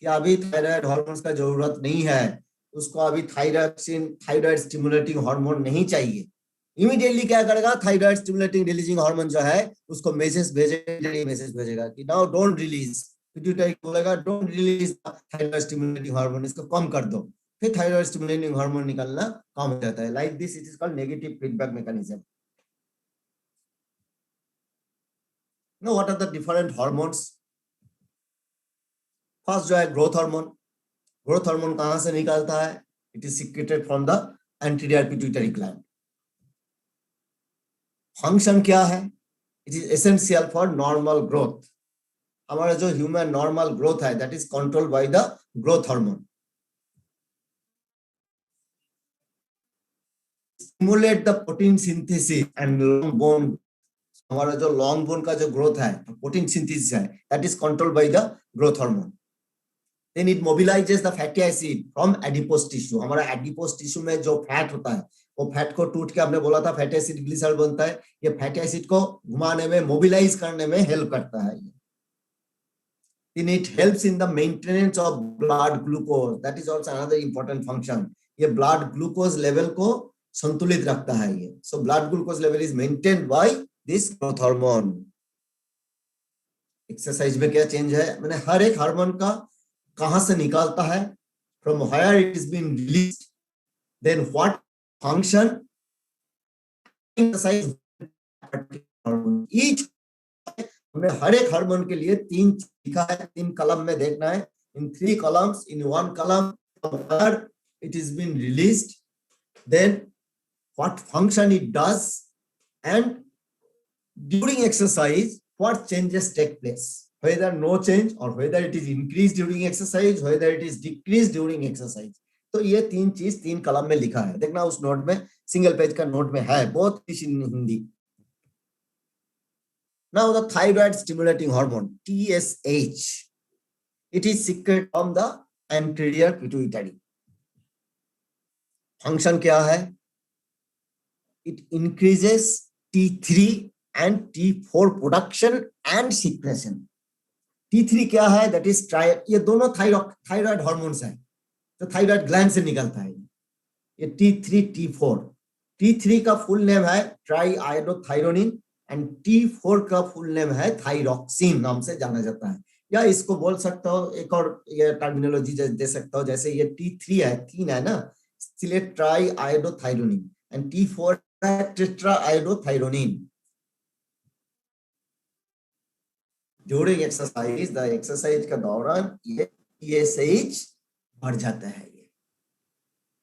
कि अभी thyroid hormones का जरूरत नहीं है, उसको अभी थायराइड स्टिमुलेटिंग हार्मोन नहीं चाहिए, इमीडिएटली क्या करेगा, थायराइड स्टिमुलेटिंग रिलीजिंग हार्मोन जो है उसको मैसेज भेजेगा कि नाउ डोंट रिलीज, पिट्यूटरी बोलेगा don't release thyroid stimulating hormone, इसको कम कर दो, फिर थायराइड स्टिमुलेटिंग हार्मोन निकलना कम हो जाता है। Like this it is called negative feedback mechanism. No what are the different hormones? First जो है ग्रोथ हार्मोन। ग्रोथ हार्मोन कहां से निकलता है? It is secreted from the anterior pituitary gland. Function क्या है? It is essential for normal growth. हमारा जो ह्यूमन नॉर्मल ग्रोथ है that is controlled by the growth hormone. Stimulate the protein synthesis and long bone. हमारा जो long bone का जो growth है, प्रोटीन सिंथेसिस है, that is controlled by the growth hormone. Then it mobilizes the fatty acid from adipose tissue। हमारा adipose tissue में जो fat होता है, वो फैट को टूट के हमने बोला था फैटी एसिड ग्लिसरॉल बनता है। ये फैटी एसिड को घुमाने में, मोबिलाइज करने में हेल्प करता है। Then it helps in the maintenance of blood glucose। That is also another important function। ये blood glucose level को संतुलित रखता है ये। So blood glucose level is maintained by this growth hormone। Exercise में क्या चेंज है? मैंने हर एक हार्मोन का कहां से निकालता है, from where it is being released, then what function, exercise each। हमने हर एक हार्मोन के लिए 3 लिखा है, 3 कॉलम में देखना है। in 3 columns, in 1 column where it is being released, then what function it does, and during exercise what changes take place, whether no change or whether it is increased during exercise, whether it is decreased during exercise। तो ये 3 चीज 3 कलम में लिखा है, देखना उस note में, सिंगल पेज का नोट में है, बहुत इन Hindi. Now the thyroid stimulating hormone TSH, it is secreted from the anterior pituitary। Function क्या है? It increases T3 and T4 production and secretion। T3 क्या है? दैट इज ये दोनों थायराइड हार्मोन्स हैं, तो थायराइड ग्लैंड से निकलता है ये T3 T4। T3 का फुल नेम है ट्राई आयोडोथायरोनिन एंड T4 का फुल नेम है थायरॉक्सिन नाम से जाना जाता है। या इसको बोल सकता हो, एक और ये टर्मिनोलॉजी दे सकता हो, जैसे ये T3 है, 3 है ना, इसलिए ट्राई आयोडोथायरोनिन, एंड T4 है tetra iodothyronine. During exercise, the exercise के दौरान ये TSH बढ़ जाता है।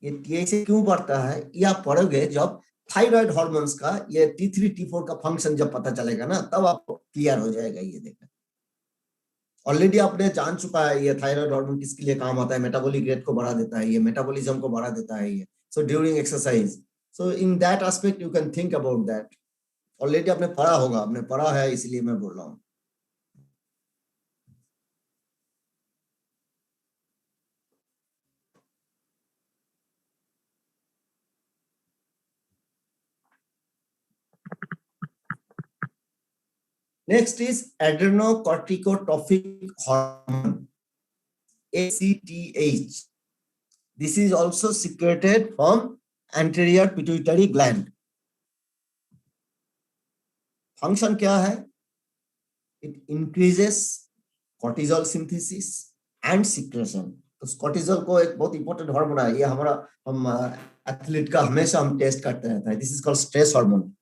ये TSH क्यों बढ़ता है ये आप पढ़ोगे जब थायराइड हार्मोन्स का ये T3 T4 का फंक्शन जब पता चलेगा ना, तब आपको क्लियर हो जाएगा। ये देखना ऑलरेडी आपने जान चुका है ये थायराइड हार्मोन किसके लिए काम आता है। मेटाबॉलिक रेट को बढ़ा देता है ये, मेटाबॉलिज्म को बढ़ा देता है ये। So during exercise, so in that aspect you can think about that. Already आपने पढ़ा होगा, आपने पढ़ा है इसलिए मैं बोल रहा हूँ। Next is adrenocorticotropic hormone ACTH। This is also secreted from anterior pituitary gland। Function क्या है? It increases cortisol synthesis and secretion। तो cortisol को एक बहुत इंपॉर्टेंट हार्मोन है, ये हमारा हम एथलीट का हमेशा हम टेस्ट करते रहता है। This is called stress hormone.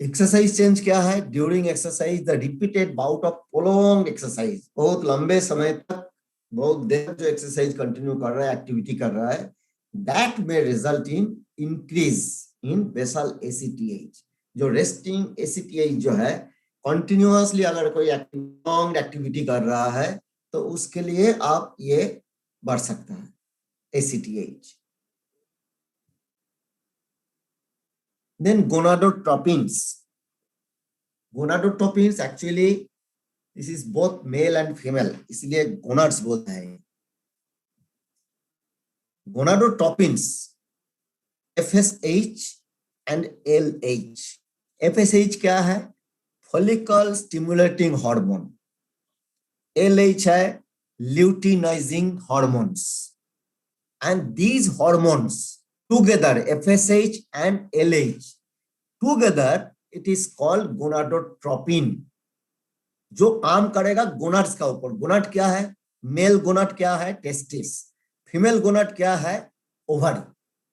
Exercise change क्या है? During exercise the repeated bout of prolonged exercise, बहुत लंबे समय तक, बहुत देर जो एक्सरसाइज कंटिन्यू कर रहा है, एक्टिविटी कर रहा है, दैट में result in increase in basal ACTH। जो रेस्टिंग ACTH जो है, कंटिन्यूअसली अगर कोई लॉन्ग एक्टिविटी कर रहा है तो उसके लिए आप ये बढ़ सकता है ACTH। Then gonadotropins। Gonadotropins actually this is both male and female, इसलिए gonads बोलते हैं। Gonadotropins FSH and LH। FSH क्या है? Follicle stimulating hormone. LH है luteinizing hormones, and these hormones together, FSH and LH together, it is called gonadotropin, जो काम करेगा gonads का ऊपर। गोनाड क्या है? मेल गोनाड क्या है? टेस्टिस। फीमेल गोनाड क्या है? ओवरी।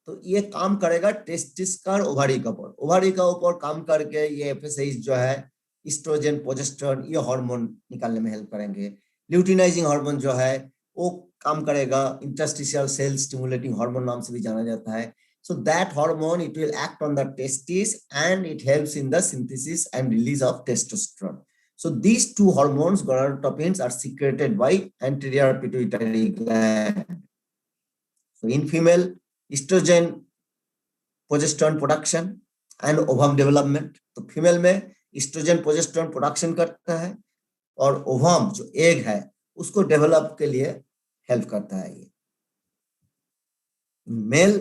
तो ये काम करेगा टेस्टिस का ओवरी का ऊपर। ओवरी का ऊपर काम करके ये एफएसएच जो है एस्ट्रोजन, प्रोजेस्टेरोन, ये हार्मोन निकालने में हेल्प करेंगे। ल्यूटिनाइजिंग हार्मोन जो है वो काम करेगा, इंटरस्टिशियल सेल स्टिमुलेटिंग हार्मोन नाम से भी जाना जाता है। So that hormone, it will act on the testes and it helps in the synthesis and release of testosterone. So these two hormones, gonadotropins, are secreted by anterior pituitary gland. So in female, estrogen, progesterone production and ovum development. तो female में oestrogen progesterone production करता है और ovum जो egg है उसको develop के लिए हेल्प करता है। ये male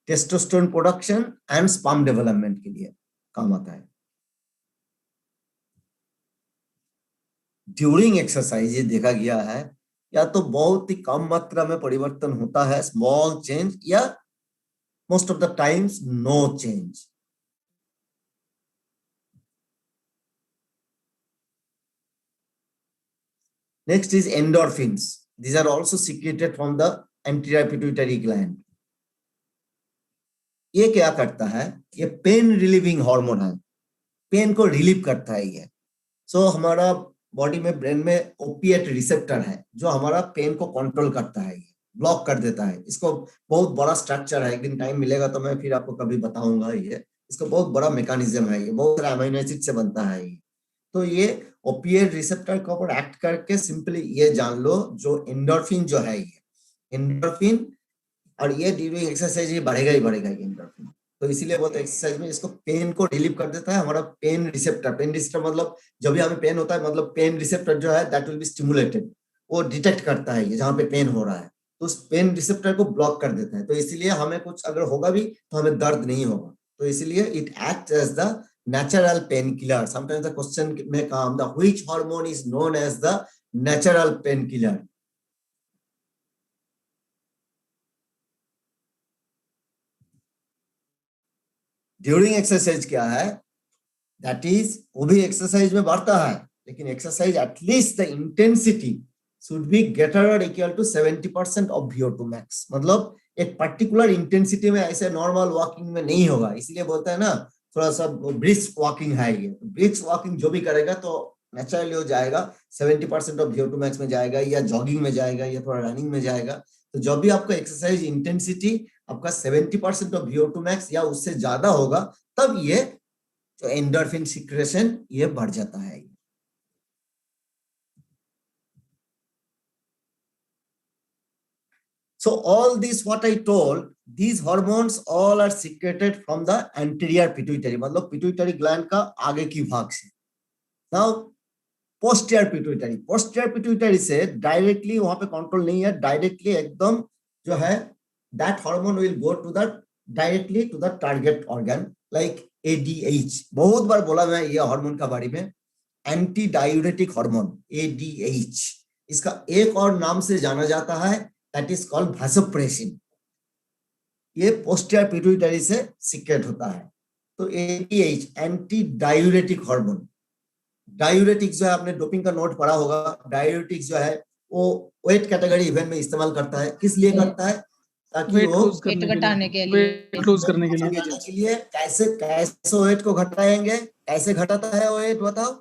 testosterone production and sperm development के लिए काम आता है। ड्यूरिंग एक्सरसाइज ये देखा गया है या तो बहुत ही कम मात्रा में परिवर्तन होता है, स्मॉल चेंज, या most of the times no change. Next is endorphins. These are also secreted from the anterior pituitary gland. ये क्या करता है? ये पेन रिलीविंग हार्मोन है, पेन को रिलीव करता है ये। सो हमारा बॉडी में, ब्रेन में ओपिएट रिसेप्टर है जो हमारा पेन को कंट्रोल करता है, ये ब्लॉक कर देता है। इसको बहुत बड़ा स्ट्रक्चर है, एक दिन टाइम मिलेगा तो मैं फिर आपको कभी बताऊंगा। ये इसको बहुत बड़ा मैकेनिज्म है, ये बहुत सारे अमीनो एसिड से बनता है ये। तो ये ओपिएट रिसेप्टर के ऊपर एक्ट करके सिंपली ये जान लो जो एंडोर्फिन जो है, ये एंडोर्फिन, और ये ड्यूरिंग एक्सरसाइज ये बढ़ेगा ही बढ़ेगा ये एंडोर्फिन। तो इसीलिए बहुत एक्सरसाइज में इसको पेन को रिलीव कर देता है हमारा पेन रिसेप्टर। पेन रिसेप्टर मतलब जब भी हमें पेन होता है, मतलब पेन रिसेप्टर जो है दैट विल बी स्टिमुलेटेड, वो डिटेक्ट करता है ये जहाँ पे पेन हो रहा है, तो उस पेन रिसेप्टर को ब्लॉक कर देता है। तो इसीलिए हमें कुछ अगर होगा भी तो हमें दर्द नहीं होगा। तो इसीलिए it act as the natural painkiller. Sometimes the question may come, the which hormone is known as the natural painkiller? During exercise क्या है? That is, वो भी एक्सरसाइज में बढ़ता है, लेकिन exercise at least the intensity should be greater or equal to 70% of VO2 max। मतलब एक पर्टिकुलर इंटेंसिटी में ऐसे नॉर्मल वॉकिंग में नहीं होगा। इसलिए बोलते हैं ना थोड़ा सा ब्रिस्क वॉकिंग है ये। ब्रिस्क वॉकिंग जो भी करेगा तो नेचुरली हो जाएगा 70% ऑफ VO2 मैक्स में जाएगा, या जॉगिंग में जाएगा, या थोड़ा रनिंग में जाएगा। तो जब भी आपका एक्सरसाइज इंटेंसिटी आपका 70% ऑफ VO2 मैक्स या उससे ज्यादा होगा, तब ये जो एंडोर्फिन सिक्रेशन ये बढ़ जाता है। So all this what I told, these hormones all are secreted from the anterior pituitary, मतलब pituitary gland का आगे की भाग से। Now posterior pituitary, posterior pituitary से directly वहां पे कंट्रोल नहीं है, डायरेक्टली एकदम जो है that hormone will go to the directly to the target organ like ADH। बहुत बार बोला मैं ये हार्मोन का बारे में, एंटी डायूरेटिक हार्मोन ADH। इसका एक और नाम से जाना जाता है, that is called vasopressin। ये पोस्टीरियर पिट्यूटरी से सीक्रेट होता है। तो ADH anti diuretic hormone. Diuretic जो है आपने डोपिंग का नोट पढ़ा होगा, डायूरेटिक जो है वो वेट कैटेगरी इवेंट में इस्तेमाल करता है। किस लिए करता है? ताकि वो वेट घटाने के लिए, वेट लूज करने के लिए। कैसे वेट को घटाएंगे? कैसे घटाता है वेट बताओ?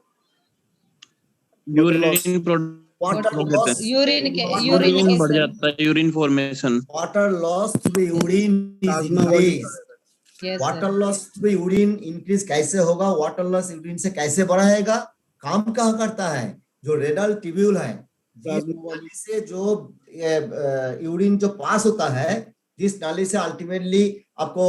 यूरिन वाटर लॉस, यूरिन बढ़ जाता है, urine formation. Water loss through urine is increase. Water loss through urine increase कैसे होगा? वाटर लॉस यूरिन से कैसे बढ़ाएगा? काम कहाँ करता है? जो रेनल ट्यूब्यूल है, जिस नाली से जो यूरिन जो पास होता है, जिस नाली से अल्टीमेटली आपको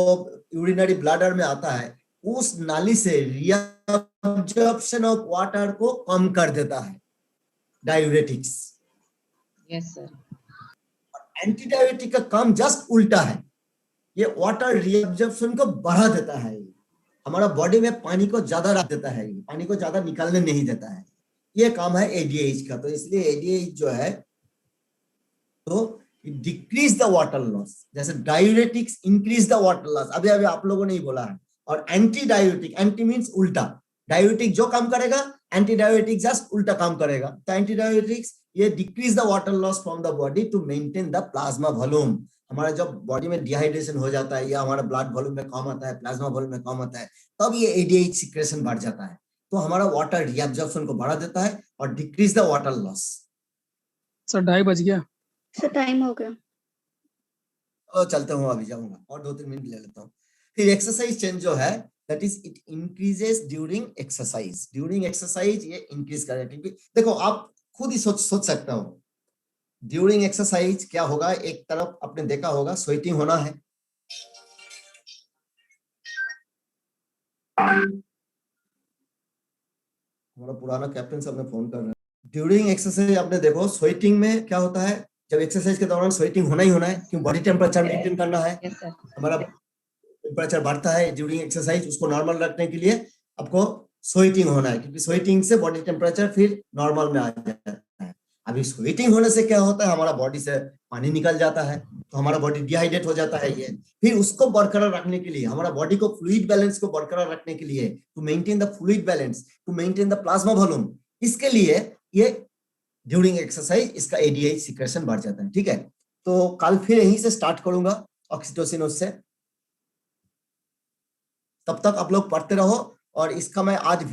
यूरिनरी ब्लैडर में आता है, उस नाली से रिअब्जॉर्प्शन ऑफ वाटर को कम कर देता है diuretics. Yes sir. Anti diuretic का काम जस्ट उल्टा है, ये वाटर रिअब्जॉर्प्शन को बढ़ा देता है। हमारा बॉडी में पानी को ज्यादा रख देता है, पानी को ज्यादा निकालने नहीं देता है। ये काम है एडीएच का। तो इसलिए एडीएच जो है तो डिक्रीज द वाटर लॉस, जैसे diuretics increase the water loss, अभी अभी आप लोगों ने ही बोला है। और एंटी डायूरेटिक, एंटी मींस उल्टा, डायूरेटिक जो काम करेगा एंटी डायूरेटिक जस्ट उल्टा काम करेगा। तो एंटी डायूरेटिक्स ये decrease the water loss from the body to maintain the plasma volume. हमारा जब बॉडी में डिहाइड्रेशन हो जाता है या हमारा ब्लड वॉल्यूम में कम आता है, प्लाज्मा वॉल्यूम में कम आता है, तब ये एडीएच सिक्रेशन बढ़ जाता है। तो हमारा वाटर रीअब्जॉर्प्शन को बढ़ा देता है और decrease the water loss. Sir 2:30 बज गया। सर टाइम हो गया। तो चलते हूँ, अभी जाऊंगा और 2-3 मिनट ले लेता हूँ। फिर एक्सरसाइज चेंज जो है that is it increases during exercise. During exercise ये इंक्रीज करेगा, क्योंकि देखो आप खुद ही सोच सकते हो ड्यूरिंग एक्सरसाइज क्या होगा। एक तरफ आपने देखा होगा स्वेटिंग होना है, हमारा पुराना कैप्टन साहब ने फोन कर रहे हैं। ड्यूरिंग एक्सरसाइज आपने देखो स्वेटिंग में क्या होता है, जब एक्सरसाइज के दौरान स्वेटिंग होना ही होना है, क्यों बॉडी टेम्परेचर मेंटेन करना है। Yes, sir. हमारा टेम्परेचर बढ़ता है ड्यूरिंग एक्सरसाइज, उसको नॉर्मल रखने के लिए आपको स्वेटिंग होना है, क्योंकि स्वेटिंग से बॉडी टेम्परेचर फिर नॉर्मल में आ जाता है। अभी स्वेटिंग होने से क्या होता है, हमारा बॉडी से पानी निकल जाता है, तो हमारा बॉडी डिहाइड्रेट हो जाता है। ये फिर उसको बरकरार रखने के लिए, हमारा बॉडी को फ्लूइड बैलेंस को बरकरार रखने के लिए, to maintain the fluid balance, to maintain the plasma volume, इसके लिए ये ड्यूरिंग एक्सरसाइज इसका एडीएच सिक्रेशन बढ़ जाता है। ठीक है, तो कल फिर यहीं से स्टार्ट करूंगा ऑक्सीटोसिन से। तब तक आप लोग पढ़ते रहो, और इसका मैं आज